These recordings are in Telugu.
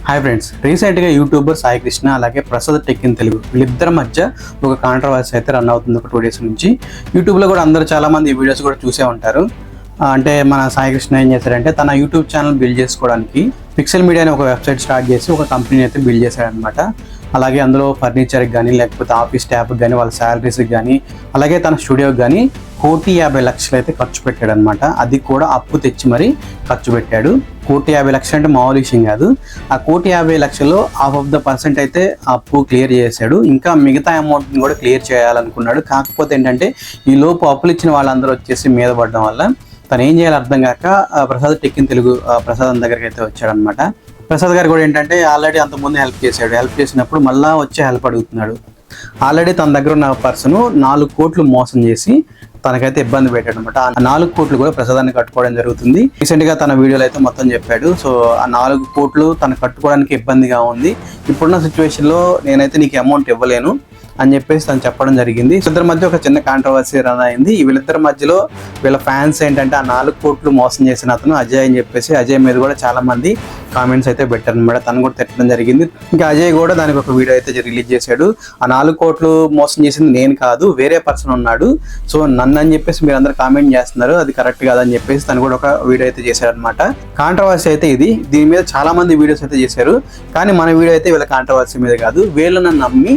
హాయ్ ఫ్రెండ్స్, రీసెంట్గా యూట్యూబర్ సాయి కృష్ణ అలాగే ప్రసాద్ టెక్ ఇన్ తెలుగు వీళ్ళిద్దరి మధ్య ఒక కాంట్రవర్సీ అయితే రన్ అవుతుంది ఒక 2 days నుంచి. యూట్యూబ్లో కూడా అందరూ చాలామంది ఈ వీడియోస్ కూడా చూసే ఉంటారు. అంటే మన సాయి కృష్ణ ఏం చేశారంటే తన యూట్యూబ్ ఛానల్ బిల్డ్ చేసుకోవడానికి పిక్సెల్ మీడియా అనే ఒక వెబ్సైట్ స్టార్ట్ చేసి ఒక కంపెనీ అయితే బిల్డ్ చేశాడనమాట. అలాగే అందులో ఫర్నిచర్కి కానీ లేకపోతే ఆఫీస్ స్టాఫ్కి కానీ వాళ్ళ శాలరీస్కి కానీ అలాగే తన స్టూడియోకి కానీ 1,50,00,000 అయితే ఖర్చు పెట్టాడు అనమాట. అది కూడా అప్పు తెచ్చి మరీ ఖర్చు పెట్టాడు. 1,50,00,000 అంటే మామూలు విషయం కాదు. ఆ 1,50,00,000లో ½ అయితే అప్పు క్లియర్ చేశాడు. ఇంకా మిగతా అమౌంట్ని కూడా క్లియర్ చేయాలనుకున్నాడు. కాకపోతే ఏంటంటే ఈ లోపు అప్పులు ఇచ్చిన వాళ్ళందరూ వచ్చేసి మీద పడడం వల్ల తను ఏం చేయాలో అర్థం కాక ప్రసాద్ టెక్ ఇన్ తెలుగు ప్రసాద్ దగ్గరికి అయితే వచ్చాడనమాట. ప్రసాద్ గారు కూడా ఏంటంటే ఆల్రెడీ అంతకుముందు హెల్ప్ చేసినప్పుడు మళ్ళీ వచ్చి హెల్ప్ అడుగుతున్నాడు. ఆల్రెడీ తన దగ్గర ఉన్న పర్సన్ 4 కోట్లు మోసం చేసి తనకైతే ఇబ్బంది పెట్టాడు అనమాట. ఆ 4 కోట్లు కూడా ప్రసాదాన్ని కట్టుకోవడం జరుగుతుంది. రీసెంట్ గా తన వీడియోలో అయితే మొత్తం చెప్పాడు. సో ఆ 4 కోట్లు తను కట్టుకోవడానికి ఇబ్బందిగా ఉంది. ఇప్పుడున్న సిచ్యువేషన్ లో నేనైతే నీకు అమౌంట్ ఇవ్వలేను అని చెప్పేసి తను చెప్పడం జరిగింది. ఇద్దరి మధ్య ఒక చిన్న కాంట్రవర్సీ రన్ అయింది. వీళ్ళిద్దరి మధ్యలో వీళ్ళ ఫ్యాన్స్ ఏంటంటే ఆ 4 కోట్లు మోసం చేసిన అతను అజయ్ అని చెప్పేసి అజయ్ మీద కూడా చాలా మంది కామెంట్స్ అయితే పెట్టారు అనమాట. తను కూడా తిట్టడం జరిగింది. ఇంకా అజయ్ కూడా దానికి ఒక వీడియో అయితే రిలీజ్ చేశాడు. ఆ 4 కోట్లు మోసం చేసింది నేను కాదు, వేరే పర్సన్ ఉన్నాడు. సో నన్ను అని చెప్పేసి మీరు అందరు కామెంట్ చేస్తున్నారు, అది కరెక్ట్ కాదని చెప్పేసి తను కూడా ఒక వీడియో అయితే చేశాడు అనమాట. కాంట్రవర్సీ అయితే ఇది. దీని మీద చాలా మంది వీడియోస్ అయితే చేశారు. కానీ మన వీడియో అయితే వీళ్ళ కాంట్రవర్సీ మీద కాదు, వీళ్ళని నమ్మి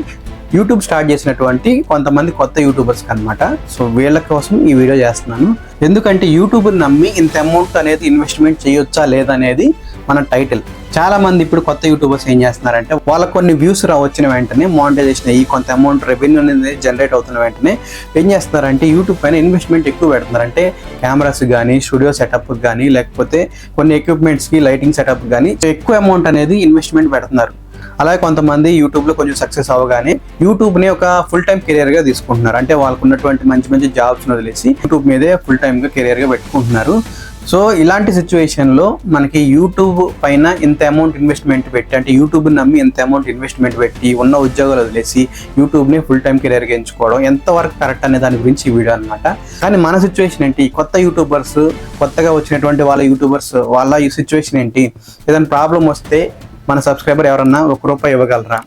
యూట్యూబ్ స్టార్ట్ చేసినటువంటి కొంతమంది కొత్త యూట్యూబర్స్ అనమాట. సో వీళ్ళ కోసం ఈ వీడియో చేస్తున్నాను. ఎందుకంటే యూట్యూబ్ నమ్మి ఇంత అమౌంట్ అనేది ఇన్వెస్ట్మెంట్ చేయొచ్చా లేదనేది మన టైటిల్. చాలా మంది ఇప్పుడు కొత్త యూట్యూబర్స్ ఏం చేస్తున్నారంటే వాళ్ళకు కొన్ని వ్యూస్ వచ్చిన వెంటనే మానిటైజేషన్ అయ్యి కొంత అమౌంట్ రెవెన్యూ అనేది జనరేట్ అవుతున్న వెంటనే ఏం చేస్తున్నారంటే యూట్యూబ్ పైన ఇన్వెస్ట్మెంట్ ఎక్కువ పెడుతున్నారు. అంటే కెమెరాస్ కానీ స్టూడియో సెటప్ కానీ లేకపోతే కొన్ని ఎక్విప్మెంట్స్కి లైటింగ్ సెటప్ కానీ ఎక్కువ అమౌంట్ అనేది ఇన్వెస్ట్మెంట్ పెడుతున్నారు. అలాగే కొంతమంది యూట్యూబ్లో కొంచెం సక్సెస్ అవ్వగానే యూట్యూబ్ని ఒక ఫుల్ టైం కెరియర్గా తీసుకుంటున్నారు. అంటే వాళ్ళకు ఉన్నటువంటి మంచి జాబ్స్ని వదిలేసి యూట్యూబ్ మీదే ఫుల్ టైమ్గా కెరియర్గా పెట్టుకుంటున్నారు. సో ఇలాంటి సిచ్యువేషన్లో మనకి యూట్యూబ్ పైన ఇంత అమౌంట్ ఇన్వెస్ట్మెంట్ పెట్టి అంటే యూట్యూబ్ని నమ్మి ఇంత అమౌంట్ ఇన్వెస్ట్మెంట్ పెట్టి ఉన్న ఉద్యోగాలు వదిలేసి యూట్యూబ్ని ఫుల్ టైం కెరియర్గా ఎంచుకోవడం ఎంతవరకు కరెక్ట్ అనే దాని గురించి ఈ వీడియో అనమాట. కానీ మన సిచ్యువేషన్ ఏంటి, కొత్త యూట్యూబర్స్ కొత్తగా వచ్చినటువంటి వాళ్ళ యూట్యూబర్స్ వాళ్ళ ఈ సిచ్యువేషన్ ఏంటి, ఏదైనా ప్రాబ్లం వస్తే మన సబ్స్క్రైబర్ ఎవరన్నా ₹1 ఇవ్వగలరా?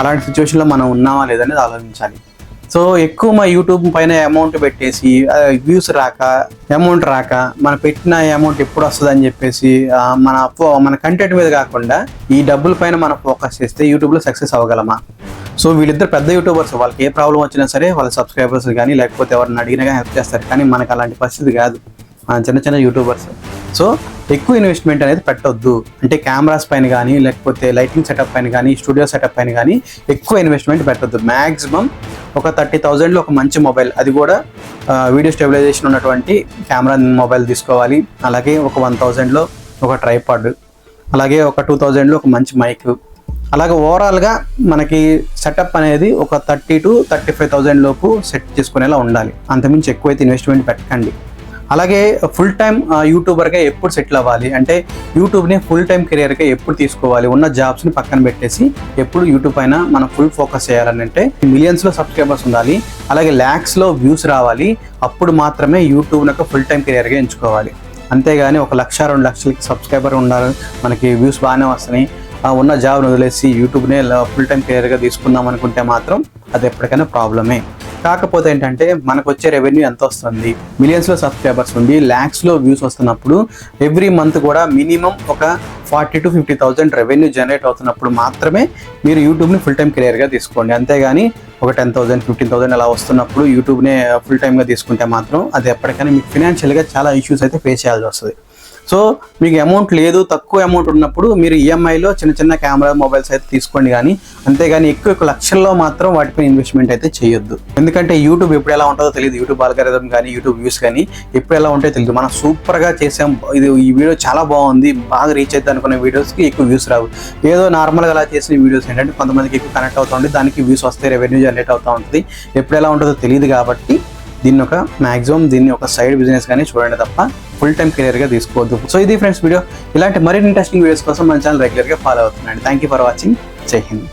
అలాంటి సిచ్యువేషన్లో మనం ఉన్నామా లేదనేది ఆలోచించాలి. సో ఎక్కువ మా యూట్యూబ్ పైన అమౌంట్ పెట్టేసి వ్యూస్ రాక అమౌంట్ రాక మన పెట్టిన అమౌంట్ ఎప్పుడు వస్తుంది అని చెప్పేసి మన కంటెంట్ మీద కాకుండా ఈ డబ్బుల పైన మనం ఫోకస్ చేస్తే యూట్యూబ్లో సక్సెస్ అవ్వగలమా? సో వీళ్ళిద్దరు పెద్ద యూట్యూబర్స్, వాళ్ళకి ఏ ప్రాబ్లం వచ్చినా సరే వాళ్ళ సబ్స్క్రైబర్స్ కానీ లేకపోతే ఎవరిని అడిగినా కానీ హెల్ప్ చేస్తారు. కానీ మనకు అలాంటి పరిస్థితి కాదు, చిన్న యూట్యూబర్స్. సో ఎక్కువ ఇన్వెస్ట్మెంట్ అనేది పెట్టొద్దు. అంటే కెమెరాస్ పైన కానీ లేకపోతే లైటింగ్ సెటప్ పైన కానీ స్టూడియో సెటప్ పైన కానీ ఎక్కువ ఇన్వెస్ట్మెంట్ పెట్టొద్దు. మ్యాక్సిమం ఒక 30,000లో ఒక మంచి మొబైల్, అది కూడా వీడియో స్టెబిలైజేషన్ ఉన్నటువంటి కెమెరా మొబైల్ తీసుకోవాలి. అలాగే ఒక 1,000లో ఒక ట్రైపాడ్, అలాగే ఒక 2,000లో ఒక మంచి మైక్. అలాగే ఓవరాల్గా మనకి సెటప్ అనేది ఒక 30,000 to 35,000 లోపు సెట్ చేసుకునేలా ఉండాలి. అంతమించి ఎక్కువైతే ఇన్వెస్ట్మెంట్ పెట్టకండి. అలాగే ఫుల్ టైం యూట్యూబర్గా ఎప్పుడు సెటిల్ అవ్వాలి అంటే యూట్యూబ్ని ఫుల్ టైం కెరియర్గా ఎప్పుడు తీసుకోవాలి, ఉన్న జాబ్స్ని పక్కన పెట్టేసి ఎప్పుడు యూట్యూబ్ పైన మనం ఫుల్ ఫోకస్ చేయాలని అంటే మిలియన్స్లో సబ్స్క్రైబర్స్ ఉండాలి, అలాగే ల్యాక్స్లో వ్యూస్ రావాలి. అప్పుడు మాత్రమే యూట్యూబ్ని ఒక ఫుల్ టైం కెరియర్గా ఎంచుకోవాలి. అంతేగాని 1,00,000 2 లక్షలకి సబ్స్క్రైబర్ ఉండాలి, మనకి వ్యూస్ బాగానే వస్తున్నాయి, ఉన్న జాబ్ని వదిలేసి యూట్యూబ్నే ఫుల్ టైం కెరియర్గా తీసుకుందాం అనుకుంటే మాత్రం అది ఎప్పటికైనా ప్రాబ్లమే. కాకపోతే ఏంటంటే మనకు వచ్చే రెవెన్యూ ఎంత వస్తుంది, మిలియన్స్లో సబ్స్క్రైబర్స్ ఉండి ల్యాక్స్లో వ్యూస్ వస్తున్నప్పుడు ఎవ్రీ మంత్ కూడా మినిమం ఒక 40,000 to 50,000 రెవెన్యూ జనరేట్ అవుతున్నప్పుడు మాత్రమే మీరు యూట్యూబ్ని ఫుల్ టైం కెరియర్గా తీసుకోండి. అంతేగాని ఒక 10,000 15,000 అలా వస్తున్నప్పుడు యూట్యూబ్నే ఫుల్ టైమ్గా తీసుకుంటే మాత్రం అది ఎప్పటికైనా మీకు ఫినాన్షియల్గా చాలా ఇష్యూస్ అయితే ఫేస్ చేయాల్సి వస్తుంది. సో మీకు అమౌంట్ లేదు, తక్కువ అమౌంట్ ఉన్నప్పుడు మీరు ఈఎంఐలో చిన్న కెమెరా మొబైల్స్ అయితే తీసుకోండి. కానీ అంతేగాని ఎక్కువ లక్షల్లో మాత్రం వాటిపై ఇన్వెస్ట్మెంట్ అయితే చేయొద్దు. ఎందుకంటే యూట్యూబ్ ఎప్పుడు ఎలా ఉంటుందో తెలియదు. యూట్యూబ్ ఆల్గారిథం కానీ యూట్యూబ్ వ్యూస్ కానీ ఎప్పుడు ఎలా ఉంటాయో తెలియదు. మనం సూపర్గా చేసాం, ఈ వీడియో చాలా బాగుంది, బాగా రీచ్ అవుతుంది అనుకునే వీడియోస్కి ఎక్కువ వ్యూస్ రావు. ఏదో నార్మల్గా అలా చేసిన వీడియోస్ ఏంటంటే కొంతమందికి ఎక్కువ కనెక్ట్ అవుతూ ఉంటుంది, దానికి వ్యూస్ వస్తే రెవెన్యూ జనరేట్ అవుతూ ఉంటుంది. ఎప్పుడు ఎలా ఉంటుందో తెలియదు కాబట్టి దీన్ని ఒక సైడ్ బిజినెస్ కానీ చూడండి తప్ప ఫుల్ టైం కెరియర్గా తీసుకోవద్దు. సో ఇది ఫ్రెండ్స్ వీడియో. ఇలాంటి మరిన్ని ఇంట్రెస్టింగ్ వీడియోస్ కోసం మన ఛానల్ రెగ్యులర్గా ఫాలో అవుతున్నాండి. Thank you for watching. Jai Hind.